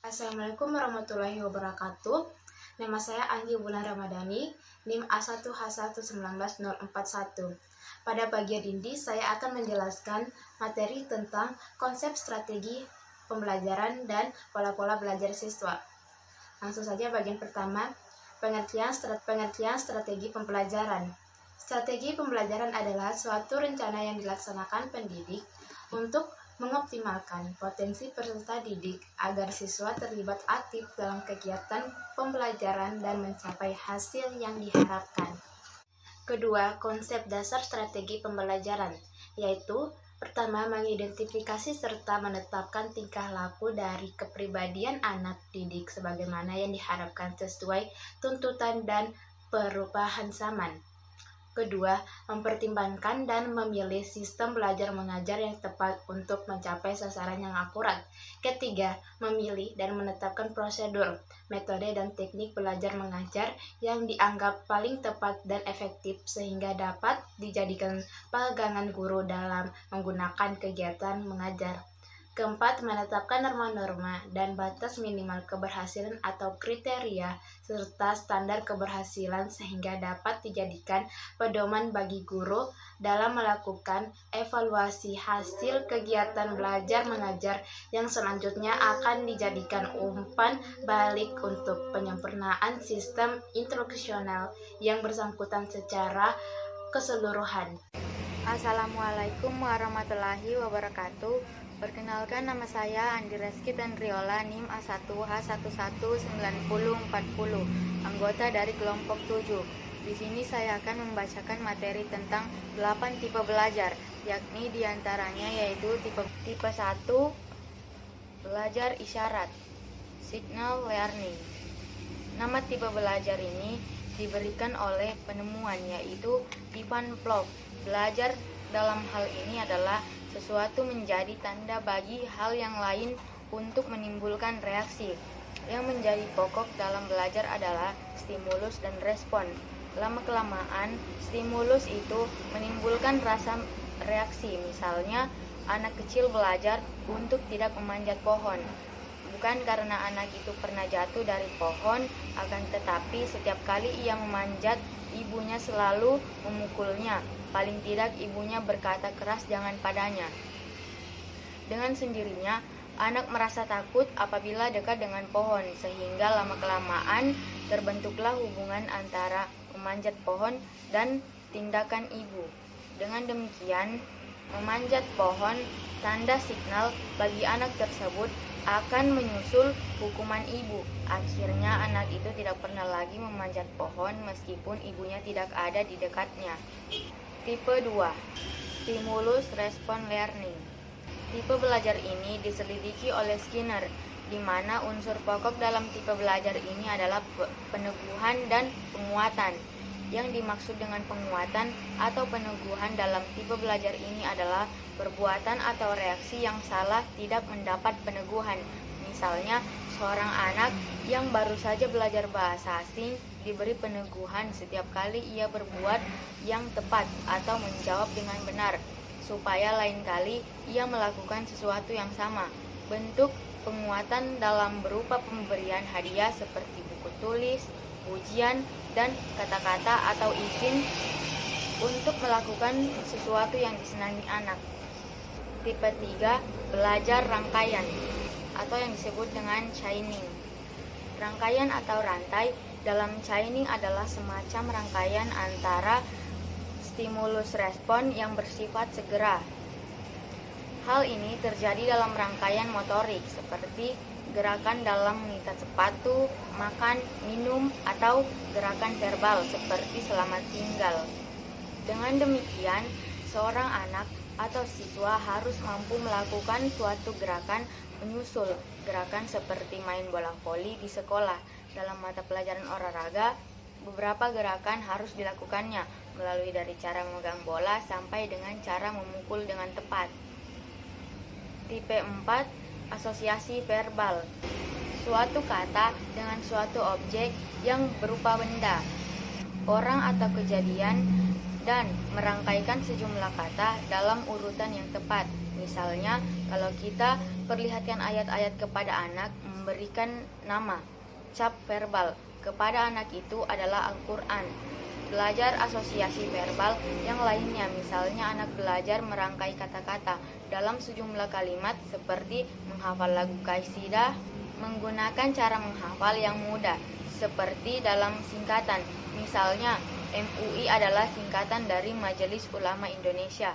Assalamualaikum warahmatullahi wabarakatuh. Nama saya Anggi Wulan Ramadhani, NIM A1H1194041. Pada bagian ini saya akan menjelaskan materi tentang konsep strategi pembelajaran dan pola-pola belajar siswa. Langsung saja bagian pertama, pengertian strategi pembelajaran. Strategi pembelajaran adalah suatu rencana yang dilaksanakan pendidik untuk mengoptimalkan potensi peserta didik agar siswa terlibat aktif dalam kegiatan pembelajaran dan mencapai hasil yang diharapkan. Kedua, konsep dasar strategi pembelajaran, yaitu pertama, mengidentifikasi serta menetapkan tingkah laku dari kepribadian anak didik sebagaimana yang diharapkan sesuai tuntutan dan perubahan zaman. Kedua, mempertimbangkan dan memilih sistem belajar mengajar yang tepat untuk mencapai sasaran yang akurat. Ketiga, memilih dan menetapkan prosedur, metode dan teknik belajar mengajar yang dianggap paling tepat dan efektif sehingga dapat dijadikan pegangan guru dalam menggunakan kegiatan mengajar. Keempat, menetapkan norma-norma dan batas minimal keberhasilan atau kriteria serta standar keberhasilan sehingga dapat dijadikan pedoman bagi guru dalam melakukan evaluasi hasil kegiatan belajar mengajar yang selanjutnya akan dijadikan umpan balik untuk penyempurnaan sistem instruksional yang bersangkutan secara keseluruhan. Assalamualaikum warahmatullahi wabarakatuh. Perkenalkan, nama saya Andi Reski Tanriola, NIM A1H119040, anggota dari kelompok 7. Di sini saya akan membacakan materi tentang 8 tipe belajar, yakni diantaranya yaitu tipe 1, belajar isyarat, signal learning. Nama tipe belajar ini diberikan oleh penemuan yaitu Ivan Plov. Belajar dalam hal ini adalah sesuatu menjadi tanda bagi hal yang lain untuk menimbulkan reaksi. Yang menjadi pokok dalam belajar adalah stimulus dan respon. Lama-kelamaan, stimulus itu menimbulkan rasa reaksi. Misalnya, anak kecil belajar untuk tidak memanjat pohon. Bukan karena anak itu pernah jatuh dari pohon, akan tetapi setiap kali ia memanjat, ibunya selalu memukulnya. Paling tidak ibunya berkata keras jangan padanya. Dengan sendirinya, anak merasa takut apabila dekat dengan pohon, sehingga lama-kelamaan terbentuklah hubungan antara memanjat pohon dan tindakan ibu. Dengan demikian, memanjat pohon tanda signal bagi anak tersebut akan menyusul hukuman ibu. Akhirnya anak itu tidak pernah lagi memanjat pohon meskipun ibunya tidak ada di dekatnya. Tipe 2, stimulus respon learning. Tipe belajar ini diselidiki oleh Skinner, di mana unsur pokok dalam tipe belajar ini adalah peneguhan dan penguatan. Yang dimaksud dengan penguatan atau peneguhan dalam tipe belajar ini adalah perbuatan atau reaksi yang salah tidak mendapat peneguhan. Misalnya, seorang anak yang baru saja belajar bahasa asing diberi peneguhan setiap kali ia berbuat yang tepat atau menjawab dengan benar, supaya lain kali ia melakukan sesuatu yang sama. Bentuk penguatan dalam berupa pemberian hadiah seperti buku tulis, ujian, dan kata-kata atau izin untuk melakukan sesuatu yang disenangi anak. Tipe 3, belajar rangkaian atau yang disebut dengan chaining. Rangkaian atau rantai dalam chaining adalah semacam rangkaian antara stimulus respon yang bersifat segera. Hal ini terjadi dalam rangkaian motorik seperti gerakan dalam mengikat sepatu, makan, minum, atau gerakan verbal seperti selamat tinggal. Dengan demikian, seorang anak atau siswa harus mampu melakukan suatu gerakan menyusul gerakan seperti main bola voli di sekolah. Dalam mata pelajaran olahraga, beberapa gerakan harus dilakukannya, melalui dari cara memegang bola sampai dengan cara memukul dengan tepat. Tipe 4, asosiasi verbal. Suatu kata dengan suatu objek yang berupa benda, orang atau kejadian, dan merangkaikan sejumlah kata dalam urutan yang tepat. Misalnya, kalau kita perlihatkan ayat-ayat kepada anak, memberikan nama, cap verbal kepada anak itu adalah Al-Quran. Belajar asosiasi verbal yang lainnya, misalnya anak belajar merangkai kata-kata dalam sejumlah kalimat seperti menghafal lagu kaidah, menggunakan cara menghafal yang mudah seperti dalam singkatan. Misalnya, MUI adalah singkatan dari Majelis Ulama Indonesia.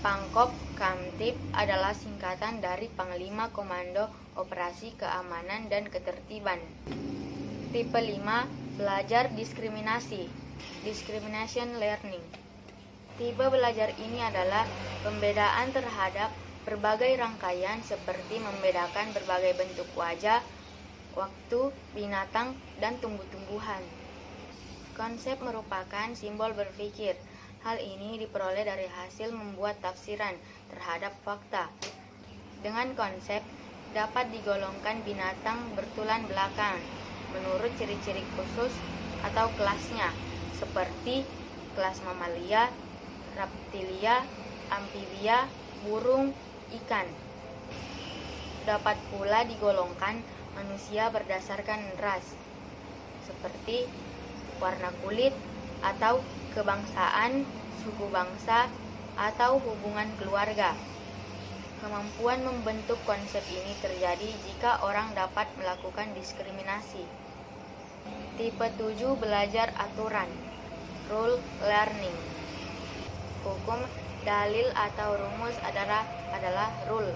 Pangkop Kamtib adalah singkatan dari Panglima Komando Operasi Keamanan dan Ketertiban. Tipe 5, belajar diskriminasi. Discrimination learning. Tipe belajar ini adalah pembedaan terhadap berbagai rangkaian seperti membedakan berbagai bentuk wajah, waktu, binatang, dan tumbuh-tumbuhan. Konsep merupakan simbol berpikir. Hal ini diperoleh dari hasil membuat tafsiran terhadap fakta. Dengan konsep, dapat digolongkan binatang bertulang belakang menurut ciri-ciri khusus atau kelasnya, seperti kelas mamalia, reptilia, amfibia, burung, ikan. Dapat pula digolongkan manusia berdasarkan ras, seperti warna kulit atau kebangsaan, suku bangsa, atau hubungan keluarga. Kemampuan membentuk konsep ini terjadi jika orang dapat melakukan diskriminasi. Tipe 7, belajar aturan. Rule learning. Hukum, dalil atau rumus adalah rule,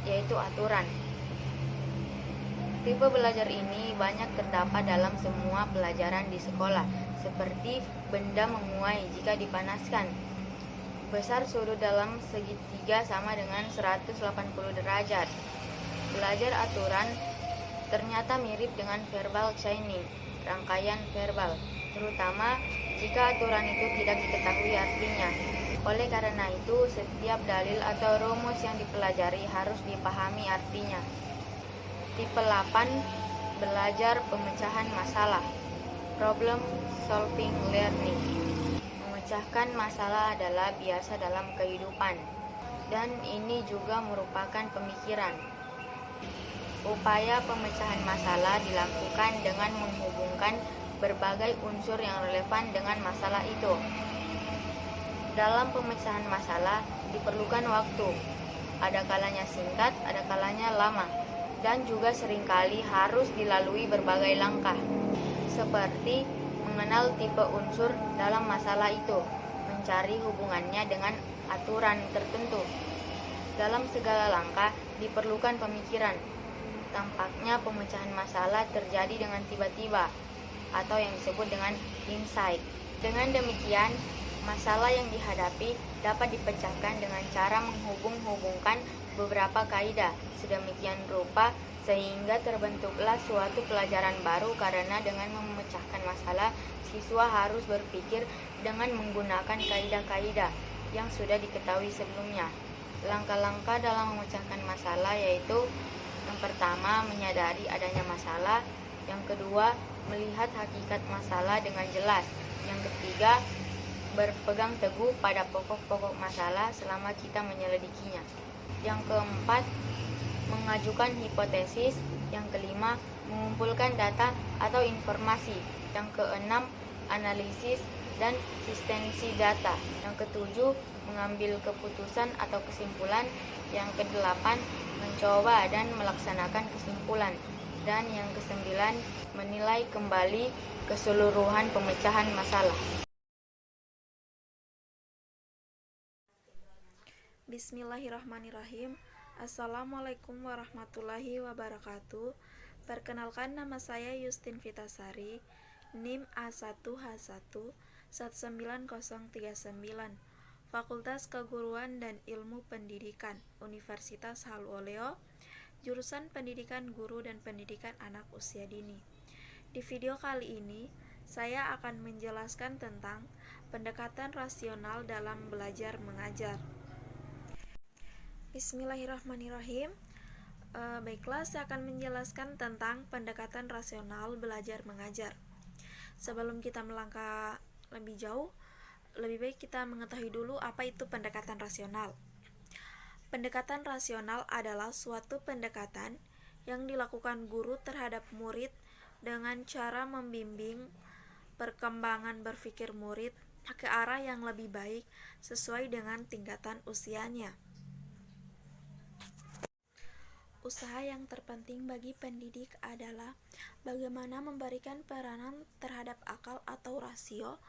yaitu aturan. Tipe belajar ini banyak terdapat dalam semua pelajaran di sekolah, seperti benda menguai jika dipanaskan. Besar sudut dalam segitiga sama dengan 180 derajat. Belajar aturan ternyata mirip dengan verbal chaining, rangkaian verbal, terutama jika aturan itu tidak diketahui artinya. Oleh karena itu, setiap dalil atau rumus yang dipelajari harus dipahami artinya. Tipe 8, belajar pemecahan masalah. Problem solving learning. Memecahkan masalah adalah biasa dalam kehidupan, dan ini juga merupakan pemikiran. Upaya pemecahan masalah dilakukan dengan menghubungkan berbagai unsur yang relevan dengan masalah itu. Dalam pemecahan masalah diperlukan waktu, ada kalanya singkat, ada kalanya lama, dan juga seringkali harus dilalui berbagai langkah, seperti mengenal tipe unsur dalam masalah itu, mencari hubungannya dengan aturan tertentu. Dalam segala langkah diperlukan pemikiran. Tampaknya pemecahan masalah terjadi dengan tiba-tiba atau yang disebut dengan insight. Dengan demikian, masalah yang dihadapi dapat dipecahkan dengan cara menghubung-hubungkan beberapa kaidah sedemikian rupa sehingga terbentuklah suatu pelajaran baru, karena dengan memecahkan masalah, siswa harus berpikir dengan menggunakan kaidah-kaidah yang sudah diketahui sebelumnya. Langkah-langkah dalam memecahkan masalah yaitu: yang pertama, menyadari adanya masalah. Yang kedua, melihat hakikat masalah dengan jelas. Yang ketiga, berpegang teguh pada pokok-pokok masalah selama kita menyelidikinya. Yang keempat, mengajukan hipotesis. Yang kelima, mengumpulkan data atau informasi. Yang keenam, analisis dan sistensi data. Yang ketujuh, mengambil keputusan atau kesimpulan. Yang kedelapan, mencoba dan melaksanakan kesimpulan. Dan yang kesembilan, menilai kembali keseluruhan pemecahan masalah. Bismillahirrahmanirrahim. Assalamualaikum warahmatullahi wabarakatuh. Perkenalkan, nama saya Yustin Vitasari, NIM A1H1 19039, Fakultas Keguruan dan Ilmu Pendidikan, Universitas Haluoleo, jurusan Pendidikan Guru dan Pendidikan Anak Usia Dini. Di video kali ini, saya akan menjelaskan tentang pendekatan rasional dalam belajar mengajar. Bismillahirrahmanirrahim. Baiklah, saya akan menjelaskan tentang pendekatan rasional belajar mengajar. Sebelum kita melangkah lebih jauh, lebih baik kita mengetahui dulu apa itu pendekatan rasional. Pendekatan rasional adalah suatu pendekatan yang dilakukan guru terhadap murid dengan cara membimbing perkembangan berpikir murid ke arah yang lebih baik sesuai dengan tingkatan usianya. Usaha yang terpenting bagi pendidik adalah bagaimana memberikan peranan terhadap akal atau rasio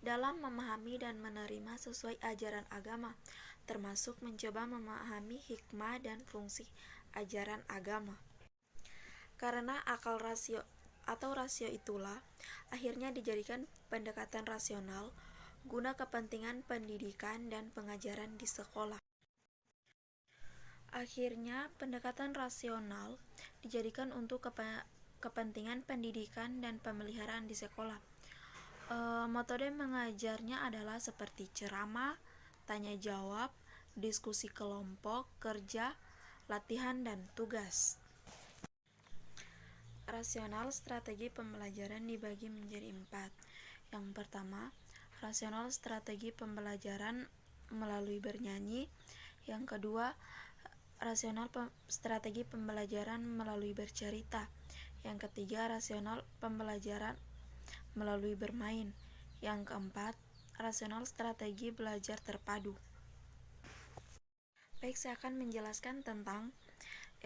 dalam memahami dan menerima sesuai ajaran agama, termasuk mencoba memahami hikmah dan fungsi ajaran agama. Karena akal rasio atau rasio itulah akhirnya dijadikan pendekatan rasional guna kepentingan pendidikan dan pengajaran di sekolah. Akhirnya, pendekatan rasional dijadikan untuk kepentingan pendidikan dan pemeliharaan di sekolah. Metode mengajarnya adalah seperti ceramah, tanya jawab, diskusi kelompok, kerja, latihan, dan tugas. Rasional strategi pembelajaran dibagi menjadi 4. Yang pertama, rasional strategi pembelajaran melalui bernyanyi. Yang kedua, rasional strategi pembelajaran melalui bercerita. Yang ketiga, rasional pembelajaran melalui bermain. Yang keempat, rasional strategi belajar terpadu. Baik, saya akan menjelaskan tentang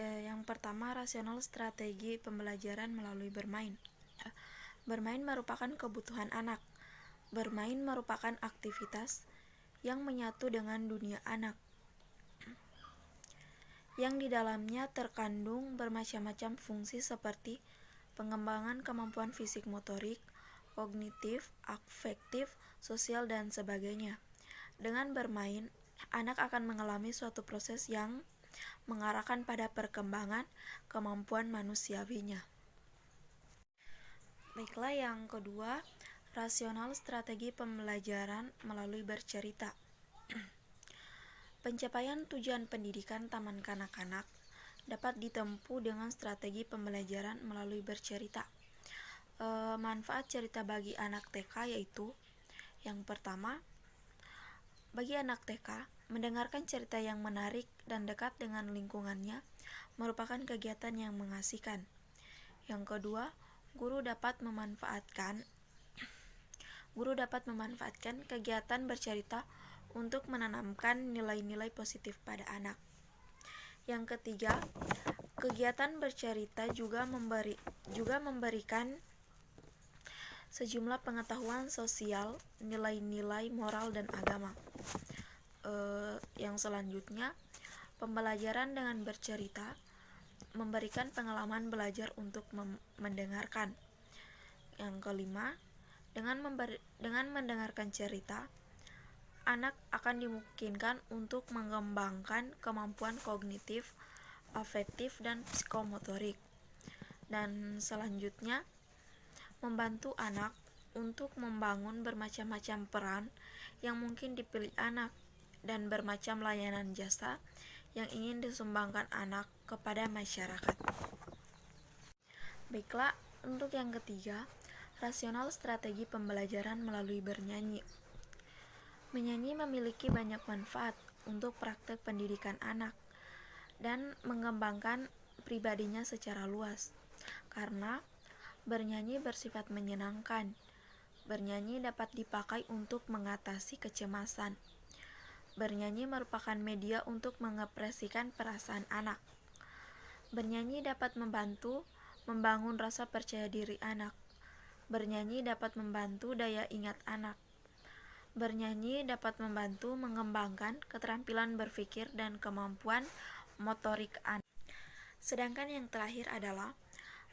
yang pertama, rasional strategi pembelajaran melalui bermain. Bermain merupakan kebutuhan anak. Bermain merupakan aktivitas yang menyatu dengan dunia anak, yang di dalamnya terkandung bermacam-macam fungsi seperti pengembangan kemampuan fisik motorik, kognitif, afektif, sosial, dan sebagainya. Dengan bermain, anak akan mengalami suatu proses yang mengarahkan pada perkembangan kemampuan manusiawinya. Baiklah, yang kedua, rasional strategi pembelajaran melalui bercerita. Pencapaian tujuan pendidikan taman kanak-kanak dapat ditempuh dengan strategi pembelajaran melalui bercerita. Manfaat cerita bagi anak TK yaitu: yang pertama, bagi anak TK, mendengarkan cerita yang menarik dan dekat dengan lingkungannya merupakan kegiatan yang mengasihkan. Yang kedua, guru dapat memanfaatkan kegiatan bercerita untuk menanamkan nilai-nilai positif pada anak. Yang ketiga, kegiatan bercerita juga memberikan sejumlah pengetahuan sosial, nilai-nilai moral dan agama. Yang selanjutnya, pembelajaran dengan bercerita memberikan pengalaman belajar untuk mendengarkan. Yang kelima, dengan mendengarkan cerita, anak akan dimungkinkan untuk mengembangkan kemampuan kognitif, afektif, dan psikomotorik. Dan selanjutnya, membantu anak untuk membangun bermacam-macam peran yang mungkin dipilih anak dan bermacam layanan jasa yang ingin disumbangkan anak kepada masyarakat. Baiklah, untuk yang ketiga, rasional strategi pembelajaran melalui bernyanyi. Menyanyi memiliki banyak manfaat untuk praktek pendidikan anak dan mengembangkan pribadinya secara luas, karena bernyanyi bersifat menyenangkan. Bernyanyi dapat dipakai untuk mengatasi kecemasan. Bernyanyi merupakan media untuk mengekspresikan perasaan anak. Bernyanyi dapat membantu membangun rasa percaya diri anak. Bernyanyi dapat membantu daya ingat anak. Bernyanyi dapat membantu mengembangkan keterampilan berpikir dan kemampuan motorik anak. Sedangkan yang terakhir adalah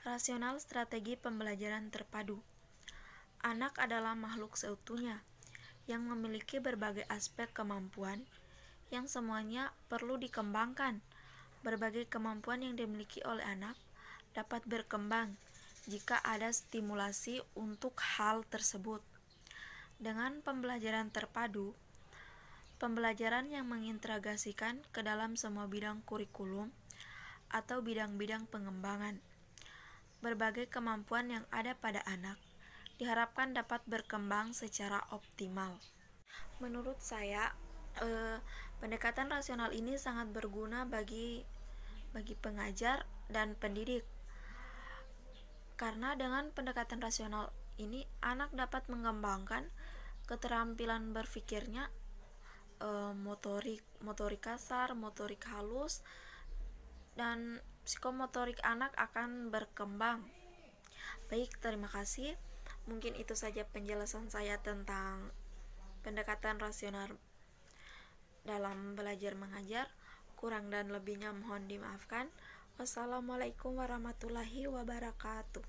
rasional strategi pembelajaran terpadu. Anak adalah makhluk seutuhnya yang memiliki berbagai aspek kemampuan yang semuanya perlu dikembangkan. Berbagai kemampuan yang dimiliki oleh anak dapat berkembang jika ada stimulasi untuk hal tersebut. Dengan pembelajaran terpadu, pembelajaran yang mengintegrasikan ke dalam semua bidang kurikulum atau bidang-bidang pengembangan. Berbagai kemampuan yang ada pada anak diharapkan dapat berkembang secara optimal. Menurut saya, Pendekatan rasional ini sangat berguna bagi pengajar dan pendidik, karena dengan pendekatan rasional ini anak dapat mengembangkan keterampilan berpikirnya, motorik kasar, motorik halus, dan psikomotorik anak akan berkembang. Baik, terima kasih. Mungkin itu saja penjelasan saya tentang pendekatan rasional dalam belajar mengajar. Kurang dan lebihnya mohon dimaafkan. Wassalamualaikum warahmatullahi wabarakatuh.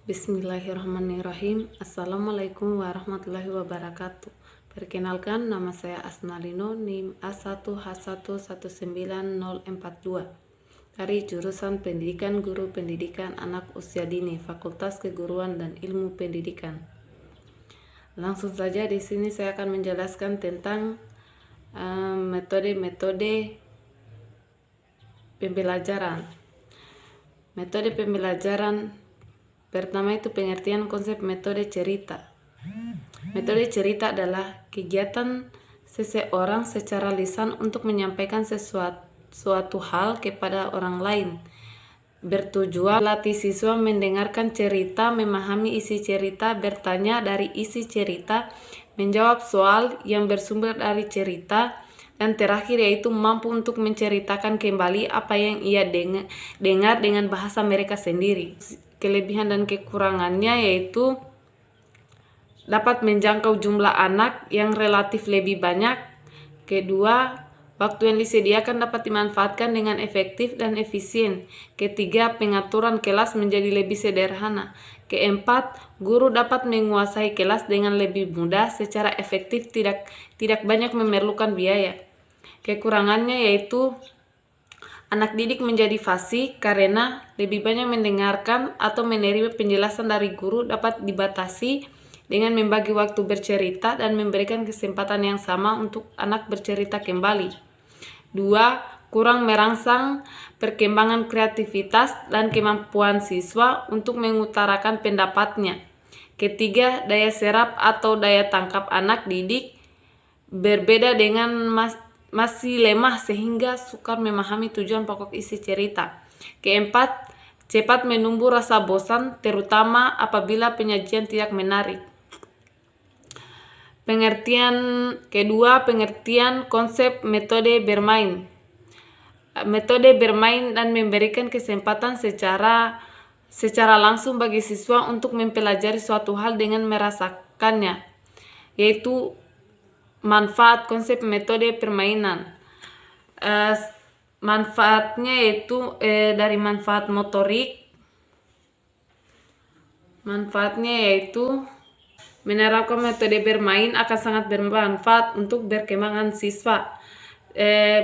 Bismillahirrahmanirrahim. Assalamualaikum warahmatullahi wabarakatuh. Perkenalkan, nama saya Asnalino, NIM A1H1194042 dari jurusan Pendidikan Guru Pendidikan Anak Usia Dini, Fakultas Keguruan dan Ilmu Pendidikan. Langsung saja di sini saya akan menjelaskan tentang metode-metode pembelajaran. Metode pembelajaran pertama itu pengertian konsep metode cerita. Metode cerita adalah kegiatan seseorang secara lisan untuk menyampaikan suatu hal kepada orang lain. Bertujuan melatih siswa mendengarkan cerita, memahami isi cerita, bertanya dari isi cerita, menjawab soal yang bersumber dari cerita, dan terakhir yaitu mampu untuk menceritakan kembali apa yang ia dengar dengan bahasa mereka sendiri. Kelebihan dan kekurangannya yaitu dapat menjangkau jumlah anak yang relatif lebih banyak. Kedua, waktu yang disediakan dapat dimanfaatkan dengan efektif dan efisien. Ketiga, pengaturan kelas menjadi lebih sederhana. Keempat, guru dapat menguasai kelas dengan lebih mudah secara efektif, tidak banyak memerlukan biaya. Kekurangannya yaitu anak didik menjadi fasih karena lebih banyak mendengarkan atau menerima penjelasan dari guru, dapat dibatasi dengan membagi waktu bercerita dan memberikan kesempatan yang sama untuk anak bercerita kembali. 2. Kurang merangsang perkembangan kreativitas dan kemampuan siswa untuk mengutarakan pendapatnya. Ketiga, daya serap atau daya tangkap anak didik berbeda dengan masih lemah sehingga sukar memahami tujuan pokok isi cerita. Keempat, cepat menumbuh rasa bosan, terutama apabila penyajian tidak menarik. Pengertian kedua, pengertian konsep metode bermain. Metode bermain dan memberikan kesempatan secara langsung bagi siswa untuk mempelajari suatu hal dengan merasakannya, yaitu manfaat konsep metode permainan. Manfaatnya yaitu dari manfaat motorik. Manfaatnya yaitu menerapkan metode bermain akan sangat bermanfaat untuk perkembangan siswa.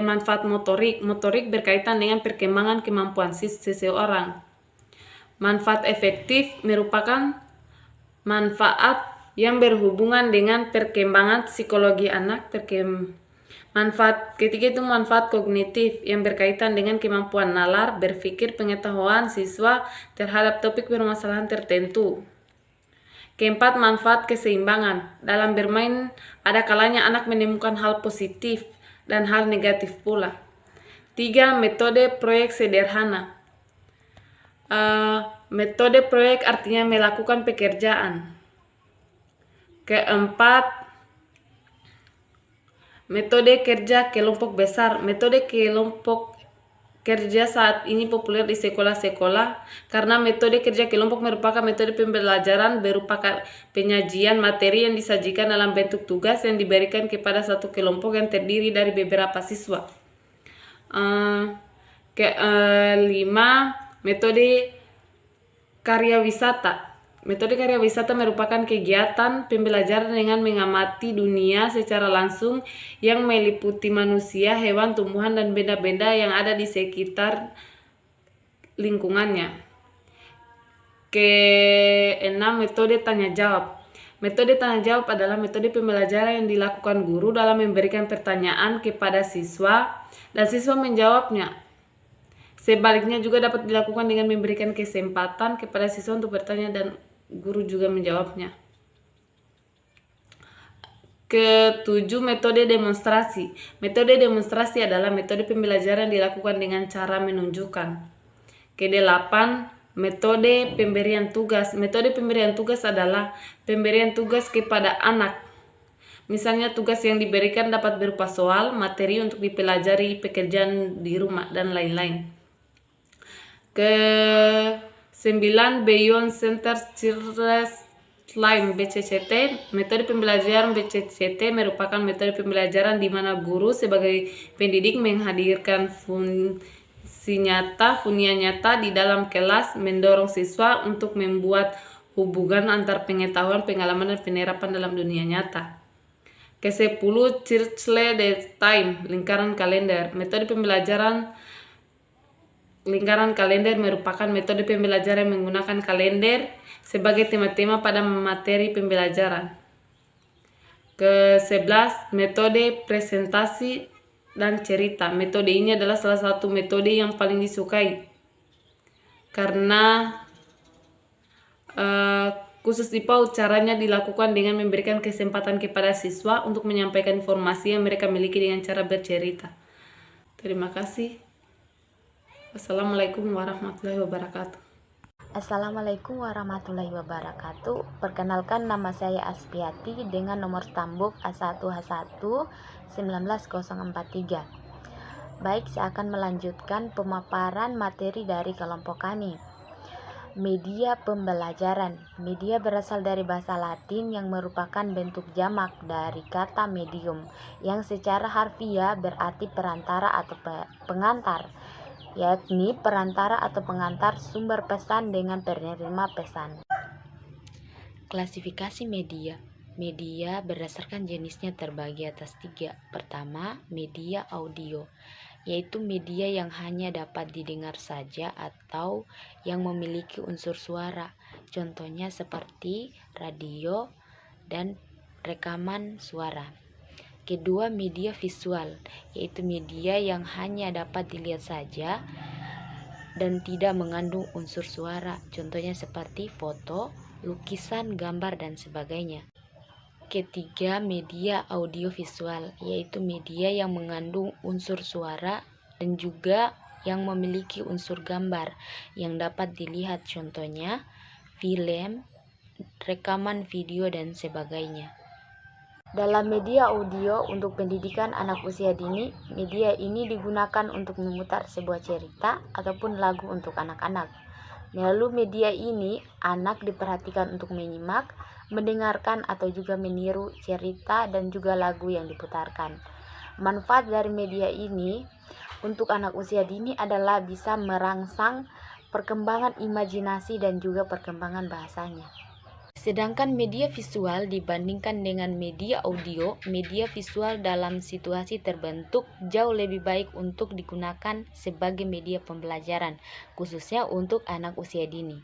Manfaat motorik berkaitan dengan perkembangan kemampuan seseorang. Manfaat efektif merupakan manfaat yang berhubungan dengan perkembangan psikologi anak. Manfaat ketiga itu manfaat kognitif yang berkaitan dengan kemampuan nalar, berpikir, pengetahuan siswa terhadap topik permasalahan tertentu. Keempat, manfaat keseimbangan. Dalam bermain ada kalanya anak menemukan hal positif dan hal negatif pula. 3. Metode proyek sederhana. Metode proyek artinya melakukan pekerjaan. Keempat, metode kerja kelompok besar. Metode kelompok kerja saat ini populer di sekolah-sekolah karena metode kerja kelompok merupakan metode pembelajaran berupa penyajian materi yang disajikan dalam bentuk tugas yang diberikan kepada satu kelompok yang terdiri dari beberapa siswa. Kelima, metode karya wisata. Metode karya wisata merupakan kegiatan pembelajaran dengan mengamati dunia secara langsung yang meliputi manusia, hewan, tumbuhan, dan benda-benda yang ada di sekitar lingkungannya. Keenam, metode tanya jawab. Metode tanya jawab adalah metode pembelajaran yang dilakukan guru dalam memberikan pertanyaan kepada siswa dan siswa menjawabnya. Sebaliknya juga dapat dilakukan dengan memberikan kesempatan kepada siswa untuk bertanya dan guru juga menjawabnya. Ketujuh, metode demonstrasi. Metode demonstrasi adalah metode pembelajaran dilakukan dengan cara menunjukkan. Kedelapan, metode pemberian tugas. Metode pemberian tugas adalah pemberian tugas kepada anak. Misalnya tugas yang diberikan dapat berupa soal, materi untuk dipelajari, pekerjaan di rumah, dan lain-lain. Ke-9, Beyond Center Children's Time BCCT. Metode pembelajaran BCCT merupakan metode pembelajaran di mana guru sebagai pendidik menghadirkan hunian nyata di dalam kelas, mendorong siswa untuk membuat hubungan antar pengetahuan, pengalaman, dan penerapan dalam dunia nyata. Ke-10, Children's Time lingkaran kalender. Metode pembelajaran lingkaran kalender merupakan metode pembelajaran yang menggunakan kalender sebagai tema-tema pada materi pembelajaran. Ke-11, metode presentasi dan cerita. Metode ini adalah salah satu metode yang paling disukai karena khusus di PAUD caranya dilakukan dengan memberikan kesempatan kepada siswa untuk menyampaikan informasi yang mereka miliki dengan cara bercerita. Terima kasih. Assalamualaikum warahmatullahi wabarakatuh. Assalamualaikum warahmatullahi wabarakatuh. Perkenalkan, nama saya Aspiati dengan nomor stambuk A1H1 19043. Baik, saya akan melanjutkan pemaparan materi dari kelompok kami. Media pembelajaran. Media berasal dari bahasa Latin yang merupakan bentuk jamak dari kata medium yang secara harfiah berarti perantara atau pengantar, yakni perantara atau pengantar sumber pesan dengan penerima pesan. Klasifikasi media. Media berdasarkan jenisnya terbagi atas 3. Pertama, media audio, yaitu media yang hanya dapat didengar saja atau yang memiliki unsur suara. Contohnya seperti radio dan rekaman suara. Kedua, media visual, yaitu media yang hanya dapat dilihat saja dan tidak mengandung unsur suara. Contohnya seperti foto, lukisan, gambar, dan sebagainya. Ketiga, media audiovisual, yaitu media yang mengandung unsur suara dan juga yang memiliki unsur gambar yang dapat dilihat. Contohnya film, rekaman video, dan sebagainya. Dalam media audio untuk pendidikan anak usia dini, media ini digunakan untuk memutar sebuah cerita ataupun lagu untuk anak-anak. Melalui media ini, anak diperhatikan untuk menyimak, mendengarkan, atau juga meniru cerita dan juga lagu yang diputarkan. Manfaat dari media ini untuk anak usia dini adalah bisa merangsang perkembangan imajinasi dan juga perkembangan bahasanya. Sedangkan media visual dibandingkan dengan media audio, media visual dalam situasi terbentuk jauh lebih baik untuk digunakan sebagai media pembelajaran, khususnya untuk anak usia dini.